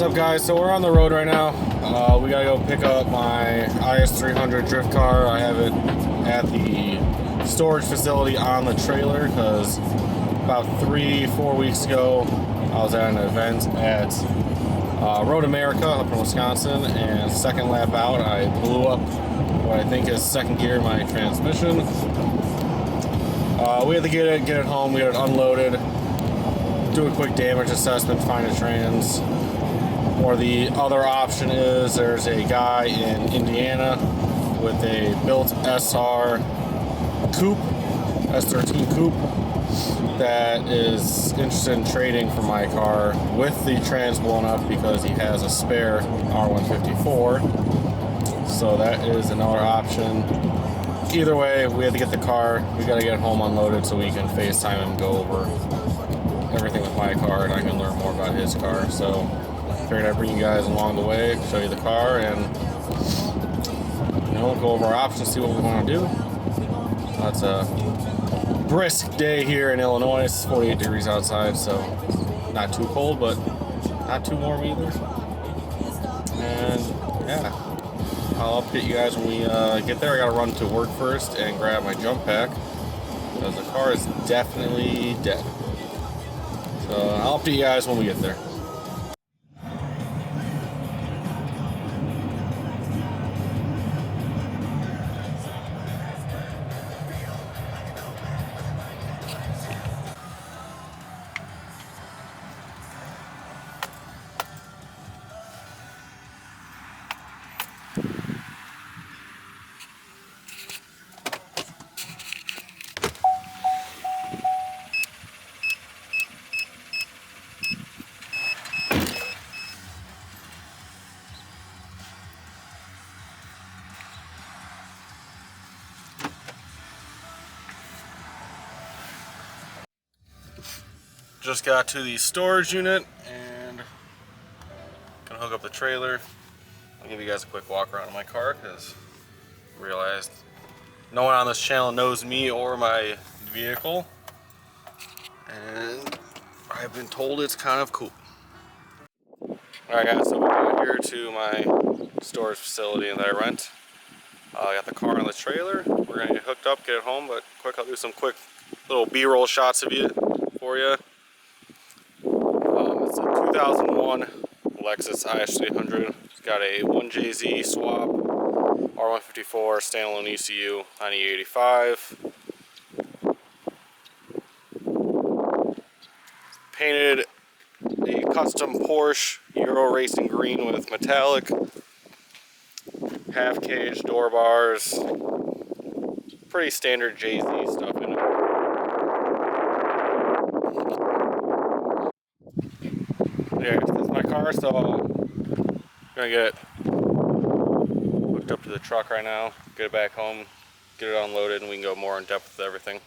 up, guys? So we're on the road right now. We gotta go pick up my IS300 drift car. I have it at the storage facility on the trailer because about 3-4 weeks ago I was at an event at Road America up in Wisconsin, and second lap out I blew up what I think is second gear in my transmission. We had to get it home, we had it unloaded, do a quick damage assessment, find a trans. Or the other option is there's a guy in Indiana with a built SR coupe, S13 coupe, that is interested in trading for my car with the trans blown up because he has a spare R154. So that is another option. Either way, we had to get the car. We got to get it home unloaded so we can FaceTime and go over everything with my car, and I can learn more about his car. So figured I'd bring you guys along the way, show you the car, and go over our options, see what we want to do. It's a brisk day here in Illinois. It's 48 degrees outside, so not too cold, but not too warm either. And yeah, I'll update you guys when we get there. I gotta run to work first and grab my jump pack because the car is definitely dead. So I'll update you guys when we get there. Just got to the storage unit and gonna hook up the trailer. I'll give you guys a quick walk around in my car because I realized no one on this channel knows me or my vehicle, and I've been told it's kind of cool. Alright guys, so we're here to my storage facility that I rent. I got the car on the trailer. We're gonna get hooked up, get it home, but quick, I'll do some quick little B-roll shots of it for you. It's a 2001 Lexus IS300. It's got a 1JZ swap, R154 standalone ECU, 9085. Painted a custom Porsche Euro Racing green with metallic, half cage door bars, pretty standard JZ stuff in it. Yeah, this is my car, so I'm gonna get it hooked up to the truck right now, get it back home, get it unloaded, and we can go more in depth with everything.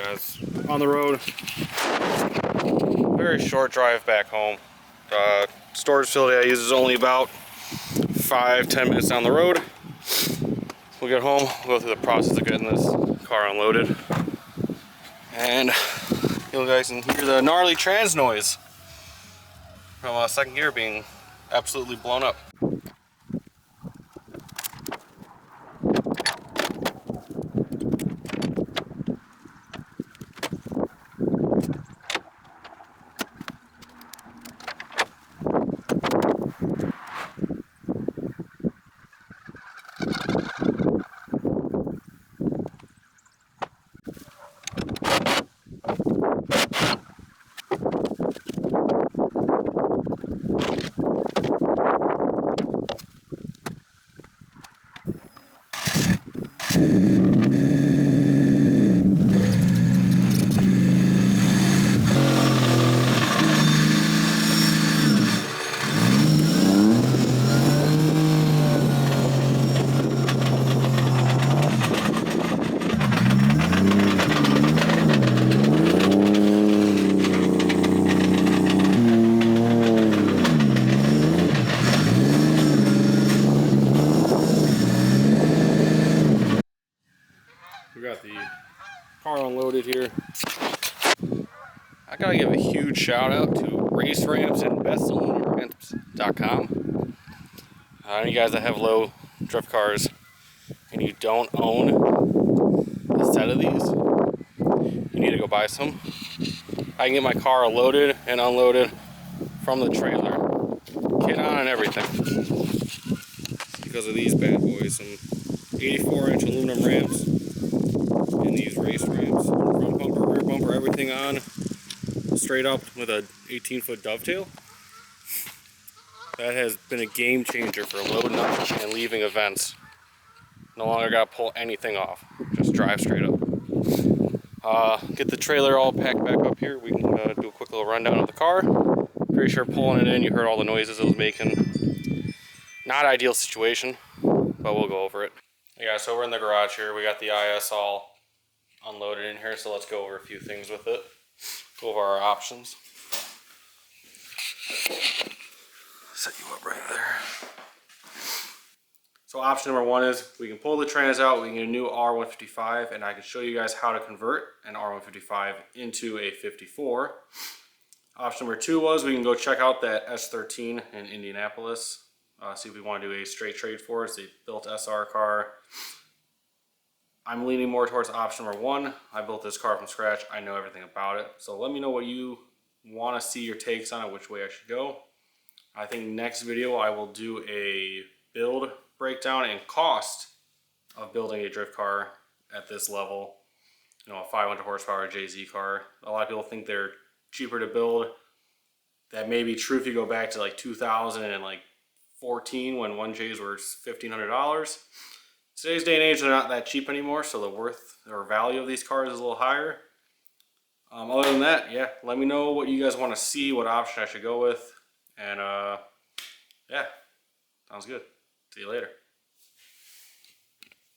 Guys, on the road, very short drive back home. Storage facility I use is only about 5-10 minutes down the road. We'll get home, we'll go through the process of getting this car unloaded, and you guys can hear the gnarly trans noise from second gear being absolutely blown up. unloaded here. I gotta give a huge shout out to Race Ramps and BestAluminumRamps.com. Any guys that have low drift cars and you don't own a set of these, you need to go buy some. I can get my car loaded and unloaded from the trailer, kit on and everything, because of these bad boys. Some 84-inch aluminum ramps and these race ramps, front bumper, rear bumper, everything on, straight up with a 18-foot dovetail. That has been a game changer for loading up and leaving events. No longer got to pull anything off, just drive straight up. Get the trailer all packed back up here. We can do a quick little rundown of the car. Pretty sure pulling it in, you heard all the noises it was making. Not ideal situation, but we'll go over it. Yeah, so we're in the garage here. We got the IS all unloaded in here, so let's go over a few things with it. Go over our options. Set you up right there. So option number one is we can pull the trans out, we can get a new R155, and I can show you guys how to convert an R155 into a 54. Option number two was we can go check out that S13 in Indianapolis, see if we want to do a straight trade for it. It's a built SR car. I'm leaning more towards option number one. I built this car from scratch. I know everything about it. So let me know what you want to see your takes on it, which way I should go. I think next video I will do a build breakdown and cost of building a drift car at this level. You know, a 500 horsepower JZ car. A lot of people think they're cheaper to build. That may be true if you go back to like 2014 when 1Js were $1,500. Today's day and age, they're not that cheap anymore, so the worth or value of these cars is a little higher. Other than that, yeah, let me know what you guys want to see, what option I should go with. And yeah, sounds good. See you later.